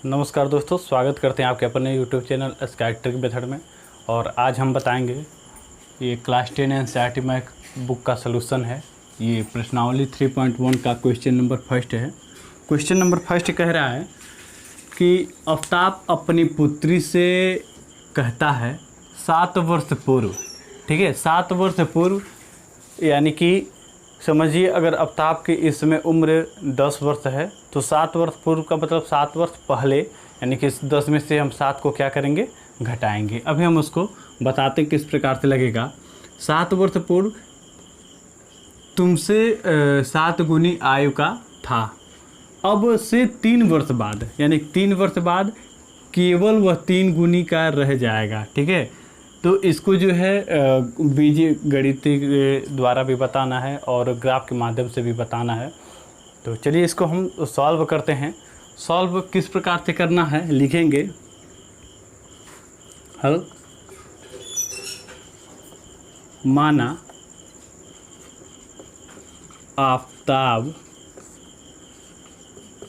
नमस्कार दोस्तों, स्वागत करते हैं आपके अपने YouTube channel sky trick method में। और आज हम बताएंगे ये क्लास 10 एनसीईआरटी मैथ बुक का सलूशन है। ये प्रश्नावली 3.1 का क्वेश्चन नंबर फर्स्ट है। क्वेश्चन नंबर फर्स्ट कह रहा है कि आफ्ताब अपनी पुत्री से कहता है 7 वर्ष पूर्व, ठीक है, 7 वर्ष पूर्व यानी कि समझिए अगर आफ्ताब की इस समय उम्र 10 वर्ष है तो 7 वर्ष पूर्व का मतलब 7 वर्ष पहले, यानी कि 10 में से हम 7 को क्या करेंगे, घटाएंगे। अभी हम उसको बताते किस प्रकार से लगेगा। 7 वर्ष पूर्व तुमसे 7 गुनी आयु का था। अब से 3 वर्ष बाद, यानी 3 वर्ष बाद केवल वह 3 गुनी का रह जाएगा, ठीक है। तो इसको जो है बीजीय गणित के द्वारा भी बताना है और ग्राफ के माध्यम से भी बताना है। तो चलिए इसको हम सॉल्व करते हैं। सॉल्व किस प्रकार से करना है, लिखेंगे हल। माना आफ्ताब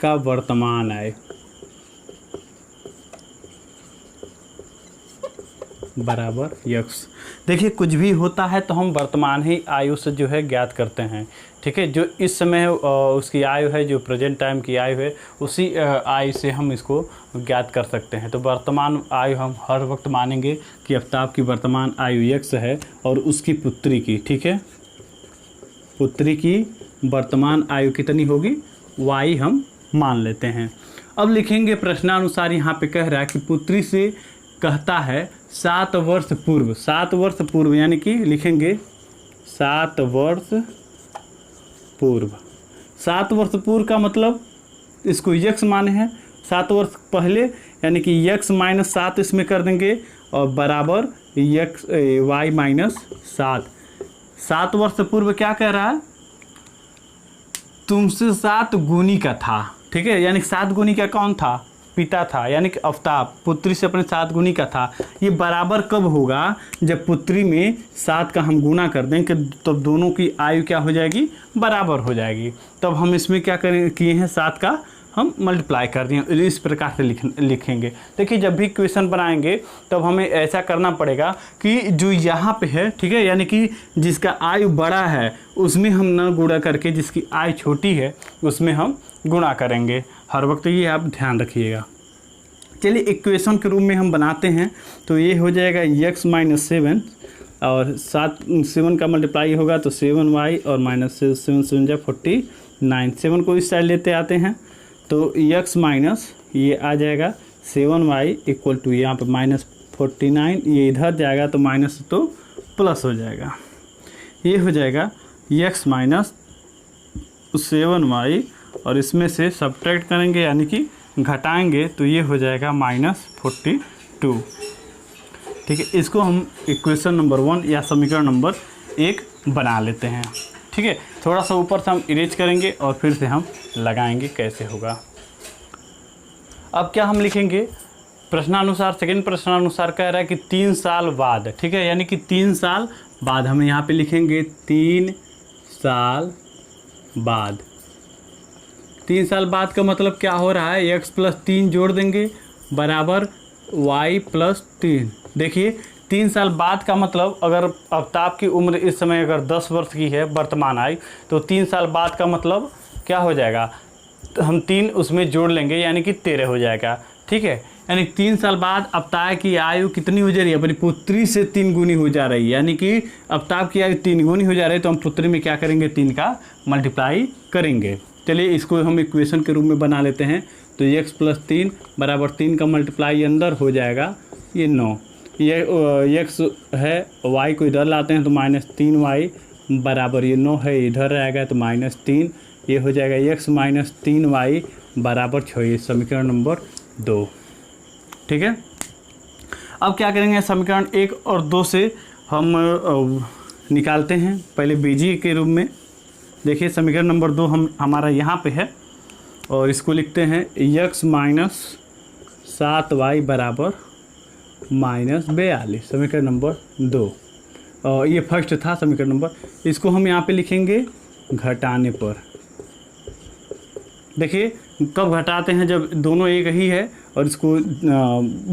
का वर्तमान आयु बराबर यक्स। देखिए कुछ भी होता है तो हम वर्तमान ही आयु से जो है ज्ञात करते हैं, ठीक है। जो इस समय उसकी आयु है, जो प्रेजेंट टाइम की आयु है, उसी आयु से हम इसको ज्ञात कर सकते हैं। तो वर्तमान आयु हम हर वक्त मानेंगे कि आफ्ताब की वर्तमान आयु यक्स है और उसकी पुत्री की, ठीक है, पुत्री की वर्तमान आयु कितनी होगी, वाई हम मान लेते हैं। अब लिखेंगे प्रश्नानुसार। यहाँ पे कह रहा है कि पुत्री से कहता है 7 वर्ष पूर्व, 7 वर्ष पूर्व यानी कि लिखेंगे 7 वर्ष पूर्व। 7 वर्ष पूर्व का मतलब इसको यक्स माने हैं, 7 वर्ष पहले यानी कि यक्स माइनस 7 इसमें कर देंगे और बराबर यक्स वाई माइनस 7। 7 वर्ष पूर्व क्या कह रहा है, तुमसे 7 गुनी का था, ठीक है। यानी 7 गुनी का कौन था, पिता था, यानी कि आफ्ताब पुत्री से अपने 7 गुनी का था। ये बराबर कब होगा, जब पुत्री में 7 का हम गुना कर दें कि तब दोनों की आयु क्या हो जाएगी, बराबर हो जाएगी। तब हम इसमें क्या करें किए हैं, 7 का हम मल्टीप्लाई कर दिए, इस प्रकार से लिखेंगे। देखिए जब भी क्वेश्चन बनाएंगे तब हमें ऐसा करना पड़ेगा कि जो यहाँ पे है, ठीक है, यानी कि जिसका आयु बड़ा है उसमें हम न गुणा करके जिसकी आयु छोटी है उसमें हम गुणा करेंगे हर वक्त, ये आप ध्यान रखिएगा। चलिए इक्वेशन के रूप में हम बनाते हैं। तो ये हो जाएगा यक्स माइनस 7 और 7 का मल्टीप्लाई होगा तो 7y और माइनस 7 7 जा 49। 7 को इस साइड लेते आते हैं तो यक्स माइनस ये आ जाएगा 7y इक्वल टू यहाँ पर माइनस 49, ये इधर जाएगा तो माइनस तो प्लस हो जाएगा। ये हो जाएगा यक्स माइनस 7y और इसमें से सब्ट्रैक्ट करेंगे यानी कि घटाएंगे तो ये हो जाएगा माइनस 42, ठीक है। इसको हम इक्वेशन नंबर 1 या समीकरण नंबर 1 बना लेते हैं, ठीक है। थोड़ा सा ऊपर से हम इरेज करेंगे और फिर से हम लगाएंगे कैसे होगा। अब क्या हम लिखेंगे प्रश्नानुसार, सेकंड प्रश्नानुसार कह रहा है कि 3 साल बाद, ठीक है, यानी कि 3 साल बाद हम यहाँ पे लिखेंगे 3 साल बाद। 3 साल बाद का मतलब क्या हो रहा है, x प्लस 3 जोड़ देंगे बराबर y प्लस 3। देखिए 3 साल बाद का मतलब अगर आफ्ताब की उम्र इस समय अगर 10 वर्ष की है वर्तमान आयु, तो 3 साल बाद का मतलब क्या हो जाएगा, तो हम 3 उसमें जोड़ लेंगे यानी कि 13 हो जाएगा, ठीक है। यानी 3 साल बाद आफ्ताब की आयु कितनी हो जा रही है, अपनी पुत्री से 3 गुनी हो जा रही है, यानी कि आफ्ताब की आयु 3 गुनी हो जा रही है। तो हम पुत्री में क्या करेंगे, 3 का मल्टीप्लाई करेंगे। चलिए इसको हम इक्वेशन के रूप में बना लेते हैं। तो x प्लस 3 बराबर 3 का मल्टीप्लाई अंदर हो जाएगा ये 9, ये x है, y को इधर लाते हैं तो माइनस 3y बराबर ये 9 है, इधर रहेगा तो माइनस 3, ये हो जाएगा x माइनस 3y बराबर 6, ये समीकरण नंबर 2, ठीक है। अब क्या करेंगे, समीकरण 1 और 2 से हम निकालते हैं पहले बीजीय के रूप में। देखिए समीकरण नंबर 2 हमारा यहाँ पे है और इसको लिखते हैं यक्स माइनस 7y बराबर माइनस 42, समीकरण नंबर 2। और ये फर्स्ट था समीकरण नंबर, इसको हम यहाँ पे लिखेंगे घटाने पर। देखिए कब घटाते हैं, जब दोनों एक ही है और इसको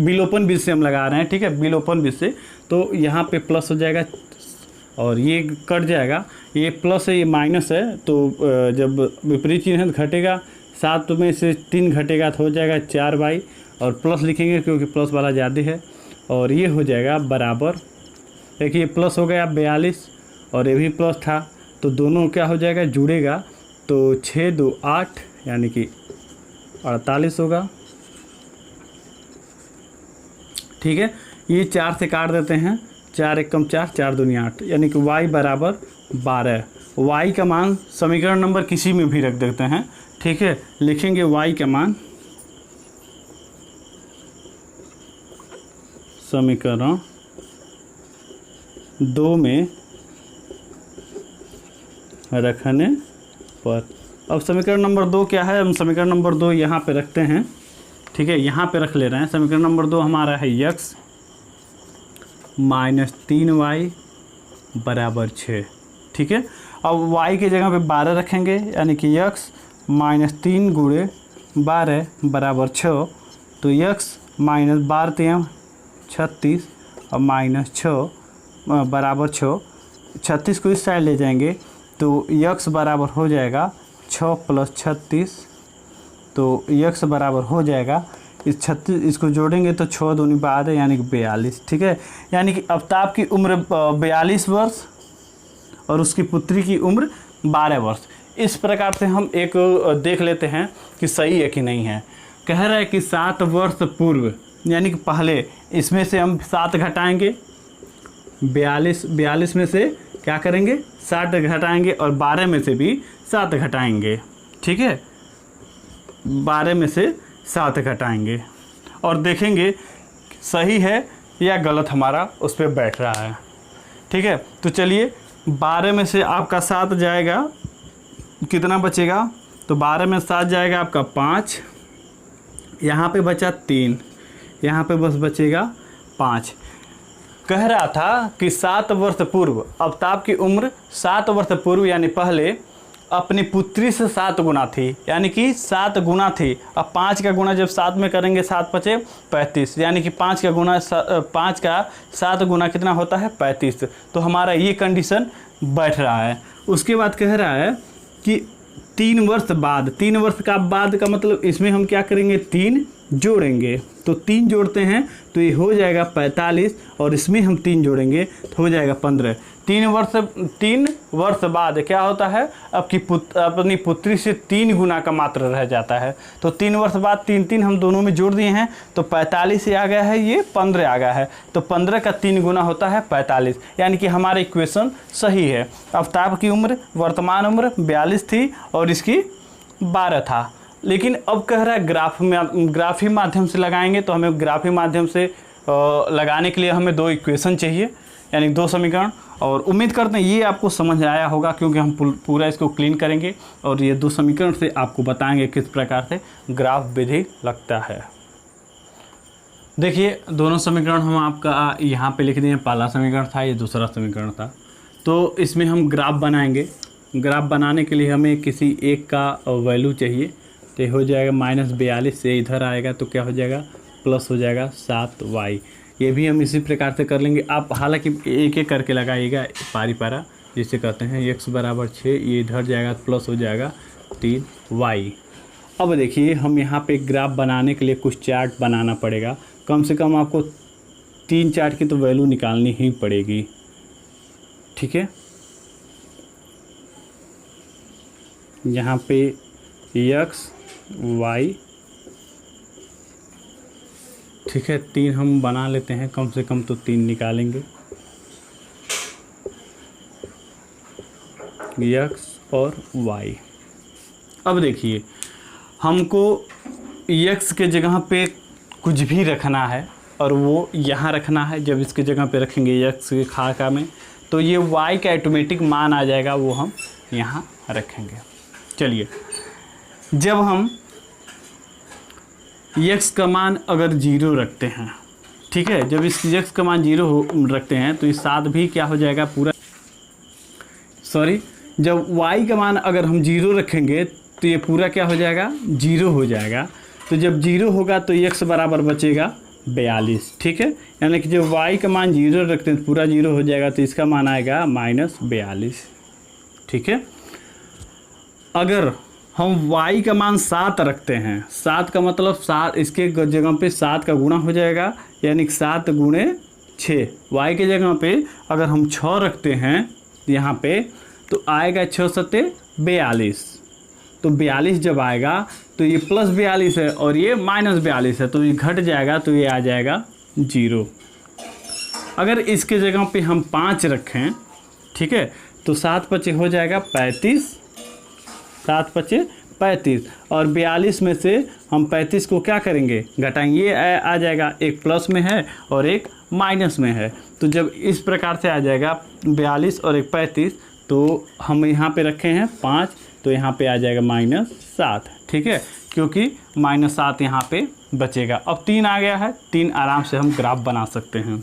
बिलोपन बीच से हम लगा रहे हैं, ठीक है, बिलोपन बीच से, तो यहाँ पे प्लस हो जाएगा और ये कट जाएगा, ये प्लस है ये माइनस है, तो जब विपरीत चिन्ह घटेगा 7 में से 3 घटेगा तो हो जाएगा 4y, और प्लस लिखेंगे क्योंकि प्लस वाला ज़्यादा है, और ये हो जाएगा बराबर, देखिए प्लस हो गया 42 और ये भी प्लस था, तो दोनों क्या हो जाएगा, जुड़ेगा, तो 6 2 8 यानी कि 48 होगा। ठीक है, ये 4 से काट देते हैं, 4 एकम 4, 4 दूनी 8, यानी कि y बराबर 12। y का मान समीकरण नंबर किसी में भी रख देते हैं, ठीक है, लिखेंगे y का मान समीकरण 2 में रखने पर। अब समीकरण नंबर 2 क्या है, हम समीकरण नंबर 2 यहाँ पे रखते हैं, ठीक है, यहाँ पे रख ले रहे हैं। समीकरण नंबर 2 हमारा है x माइनस 3y बराबर 6, ठीक है। अब y की जगह पे 12 रखेंगे, यानी कि x माइनस 3 गुणे 12 बराबर 6, तो x माइनस 12 3 36 और माइनस 6 बराबर 6, 36 को इस साइड ले जाएंगे तो x बराबर हो जाएगा 6 प्लस 36, तो x बराबर हो जाएगा इस 36, इसको जोड़ेंगे तो 6 दूनी 12 यानी कि 42, ठीक है। यानी कि आफ्ताब की उम्र 42 वर्ष और उसकी पुत्री की उम्र 12 वर्ष। इस प्रकार से हम एक देख लेते हैं कि सही है कि नहीं है। कह रहा है कि 7 वर्ष पूर्व, यानी कि पहले, इसमें से हम 7 घटाएंगे, 42 में से क्या करेंगे 7 घटाएंगे और 12 में से भी 7 घटाएंगे, ठीक है, 12 में से 7 घटाएंगे और देखेंगे सही है या गलत हमारा उस पर बैठ रहा है, ठीक है। तो चलिए 12 में से आपका 7 जाएगा, कितना बचेगा, तो 12 में 7 जाएगा आपका 5, यहाँ पे बचा 3, यहाँ पे बस बचेगा 5। कह रहा था कि 7 वर्ष पूर्व, आफ्ताब की उम्र 7 वर्ष पूर्व यानी पहले अपनी पुत्री से 7 गुना थी, यानी कि 7 गुना थी। अब 5 का गुना जब 7 में करेंगे 7 पचे 35, यानी कि 5 का गुना 5 का 7 गुना कितना होता है 35। तो हमारा ये कंडीशन बैठ रहा है। उसके बाद कह रहा है कि 3 वर्ष बाद, 3 वर्ष का बाद का मतलब इसमें हम क्या करेंगे 3 जोड़ेंगे, तो 3 जोड़ते हैं तो ये हो जाएगा 45 और इसमें हम 3 जोड़ेंगे तो हो जाएगा 15। 3 वर्ष बाद क्या होता है, अपनी पुत्री से 3 गुना का मात्र रह जाता है। तो 3 वर्ष बाद 3 हम दोनों में जोड़ दिए हैं तो 45 से आ गया है, ये 15 आ गया है, तो 15 का 3 गुना होता है 45, यानी कि हमारा इक्वेशन सही है। आफ्ताब की उम्र वर्तमान उम्र 42 थी और इसकी 12 था। लेकिन अब कह रहा है ग्राफी माध्यम से लगाएंगे, तो हमें ग्राफी माध्यम से लगाने के लिए हमें 2 इक्वेशन चाहिए, यानी 2 समीकरण। और उम्मीद करते हैं ये आपको समझ आया होगा, क्योंकि हम पूरा इसको क्लीन करेंगे और ये 2 समीकरण से आपको बताएंगे किस प्रकार से ग्राफ विधि लगता है। देखिए दोनों समीकरण हम आपका यहाँ पे लिख दिए, पहला समीकरण था, ये दूसरा समीकरण था। तो इसमें हम ग्राफ बनाएंगे। ग्राफ बनाने के लिए हमें किसी एक का वैल्यू चाहिए, तो हो जाएगा -42 से इधर आएगा तो क्या हो जाएगा प्लस हो जाएगा 7y। ये भी हम इसी प्रकार से कर लेंगे। आप हालांकि एक एक करके लगाइएगा पारी पारा, जिसे कहते हैं x बराबर 6, ये इधर जाएगा प्लस हो जाएगा 3y। अब देखिए हम यहाँ पे ग्राफ बनाने के लिए कुछ चार्ट बनाना पड़ेगा, कम से कम आपको 3 चार्ट की तो वैल्यू निकालनी ही पड़ेगी, ठीक है। यहाँ पे x y, ठीक है, 3 हम बना लेते हैं, कम से कम तो 3 निकालेंगे, x और y। अब देखिए हमको x के जगह पे कुछ भी रखना है और वो यहाँ रखना है। जब इसके जगह पे रखेंगे x के खाका में, तो ये y का ऑटोमेटिक मान आ जाएगा, वो हम यहाँ रखेंगे। चलिए जब हम x का मान अगर 0 रखते हैं, ठीक है, जब इस x का मान 0 रखते हैं तो इस 7 भी क्या हो जाएगा पूरा, जब y का मान अगर हम 0 रखेंगे तो ये पूरा क्या हो जाएगा, 0 हो जाएगा। तो जब 0 होगा तो x बराबर बचेगा 42, ठीक है। यानी कि जब y का मान 0 रखते हैं तो पूरा 0 हो जाएगा, तो इसका मान आएगा -42, ठीक है। अगर हम y का मान 7 रखते हैं, 7 का मतलब 7, इसके जगह पे 7 का गुणा हो जाएगा, यानी कि 7 गुणे 6। y के जगह पे अगर हम 6 रखते हैं यहाँ पे तो आएगा 6 सत्ते 42। तो 42 जब आएगा तो ये +42 है और ये -42 है, तो ये घट जाएगा, तो ये आ जाएगा 0। अगर इसके जगह पे हम 5 रखें, ठीक है, तो 7 पचे हो जाएगा 35, 7 पचे 35, और 42 में से हम 35 को क्या करेंगे, घटाएंगे, ये आ जाएगा, एक प्लस में है और एक माइनस में है। तो जब इस प्रकार से आ जाएगा 42 और एक 35, तो हम यहाँ पे रखे हैं 5, तो यहाँ पे आ जाएगा -7, ठीक है, क्योंकि -7 यहाँ पे बचेगा। अब 3 आ गया है, 3 आराम से हम ग्राफ बना सकते हैं।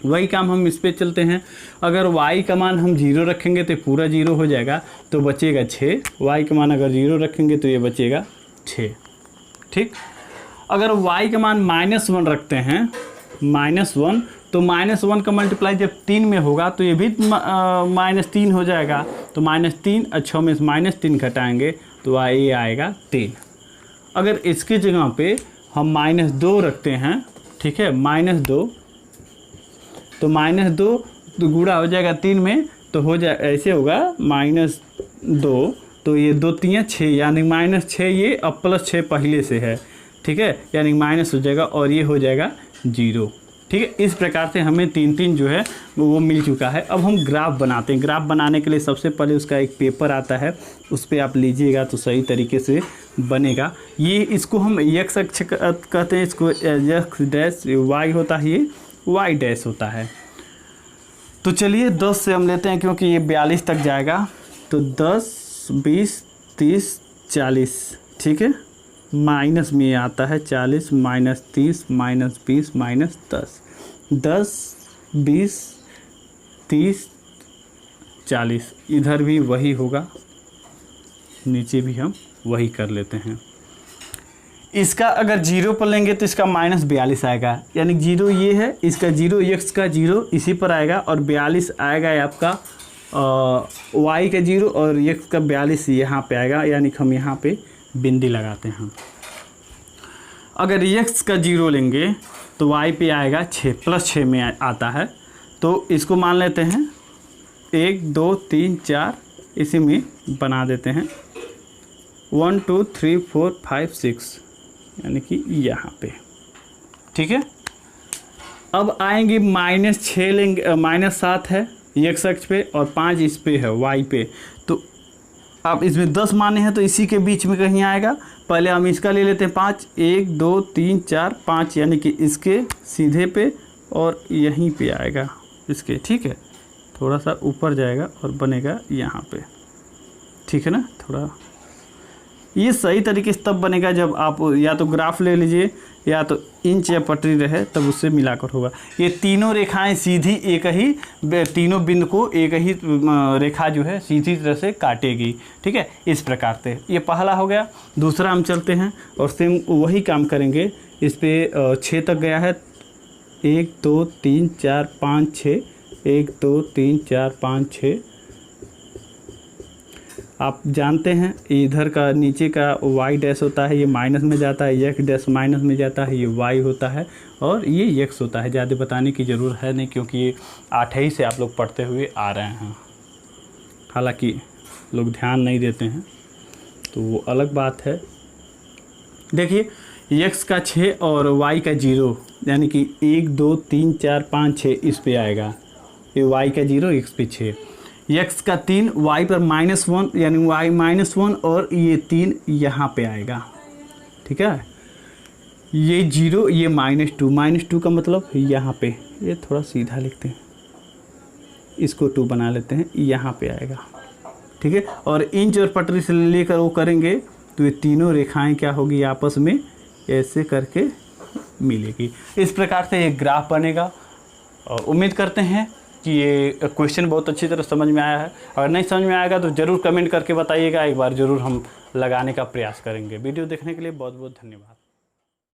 वही काम हम इस पे चलते हैं। अगर y का मान हम 0 रखेंगे तो पूरा 0 हो जाएगा, तो बचेगा 6। y का मान अगर 0 रखेंगे तो ये बचेगा 6, ठीक। अगर y का मान -1 रखते हैं, -1, तो -1 का मल्टीप्लाई जब 3 में होगा तो ये भी -3 हो जाएगा। तो -3 और 6 में -3 घटाएंगे तो ये आएगा 3। अगर इसकी जगह पे हम -2 रखते हैं, ठीक है, -2, तो -2 तो गुणा हो जाएगा 3 में, तो हो जाए ऐसे होगा -2, तो ये 2 3 6, यानी -6, ये अब +6 पहले से है, ठीक है, यानी माइनस हो जाएगा और ये हो जाएगा 0, ठीक है। इस प्रकार से हमें 3 जो है वो मिल चुका है। अब हम ग्राफ बनाते हैं। ग्राफ बनाने के लिए सबसे पहले उसका एक पेपर आता है, उस पर आप लीजिएगा तो सही तरीके से बनेगा। ये इसको हम x अक्ष कहते हैं, इसको x डैश y होता है, ये y डैश होता है। तो चलिए 10 से हम लेते हैं, क्योंकि ये 42 तक जाएगा। तो 10 20 30 40, ठीक है, माइनस में ये आता है 40 -30 -20 -10, 10 20 30 40, इधर भी वही होगा, नीचे भी हम वही कर लेते हैं। इसका अगर 0 पर लेंगे तो इसका -42 आएगा, यानी 0 ये है, इसका 0 x का 0 इसी पर आएगा, और 42 आएगा आपका y का 0 और x का 42 यहाँ पे आएगा, यानी कि हम यहाँ पे बिंदी लगाते हैं। अगर x का 0 लेंगे तो y पे आएगा 6, +6 में आता है, तो इसको मान लेते हैं 1 2 3 4, इसी में बना देते हैं 1 2 3 4 5 6, यानी कि यहाँ पे, ठीक है। अब आएंगे -6 लेंगे, -7 है x अक्ष पे और 5 इस पे है y पे, तो अब इसमें 10 माने हैं तो इसी के बीच में कहीं आएगा। पहले हम इसका ले लेते हैं 5, 1 2 3 4 5, यानी कि इसके सीधे पे और यहीं पे आएगा इसके, ठीक है, थोड़ा सा ऊपर जाएगा और बनेगा यहाँ पे, ठीक है ना। थोड़ा ये सही तरीके से तब बनेगा जब आप या तो ग्राफ ले लीजिए या तो इंच या पटरी रहे, तब उससे मिलाकर होगा। ये तीनों रेखाएं सीधी एक ही, तीनों बिंदु को एक ही रेखा जो है सीधी तरह से काटेगी, ठीक है, इस प्रकार से। ये पहला हो गया। दूसरा हम चलते हैं और सेम वही काम करेंगे। इस पे 6 तक गया है, 1 2 3 4 5 6, 1 2 3 4 5 6। आप जानते हैं इधर का नीचे का y डैश होता है, ये माइनस में जाता है, x डैश माइनस में जाता है, ये y होता है और ये x होता है। ज़्यादा बताने की ज़रूरत है नहीं, क्योंकि ये 8वीं से आप लोग पढ़ते हुए आ रहे हैं। हालांकि लोग ध्यान नहीं देते हैं तो वो अलग बात है। देखिए x का 6 और y का 0, यानी कि 1 2 3 4 5 6 इस पे आएगा। ये y का 0 x पे 6, x का 3 y पर -1, यानी y -1 और ये 3 यहाँ पे आएगा, ठीक है। ये 0, ये -2 का मतलब यहाँ पे, ये थोड़ा सीधा लिखते हैं, इसको 2 बना लेते हैं, यहाँ पे आएगा, ठीक है। और इंच और पटरी से लेकर वो करेंगे तो ये तीनों रेखाएं क्या होगी, आपस में ऐसे करके मिलेगी। इस प्रकार से ये ग्राफ बनेगा। और उम्मीद करते हैं कि ये क्वेश्चन बहुत अच्छी तरह समझ में आया है। अगर नहीं समझ में आएगा तो ज़रूर कमेंट करके बताइएगा, एक बार ज़रूर हम लगाने का प्रयास करेंगे। वीडियो देखने के लिए बहुत बहुत धन्यवाद।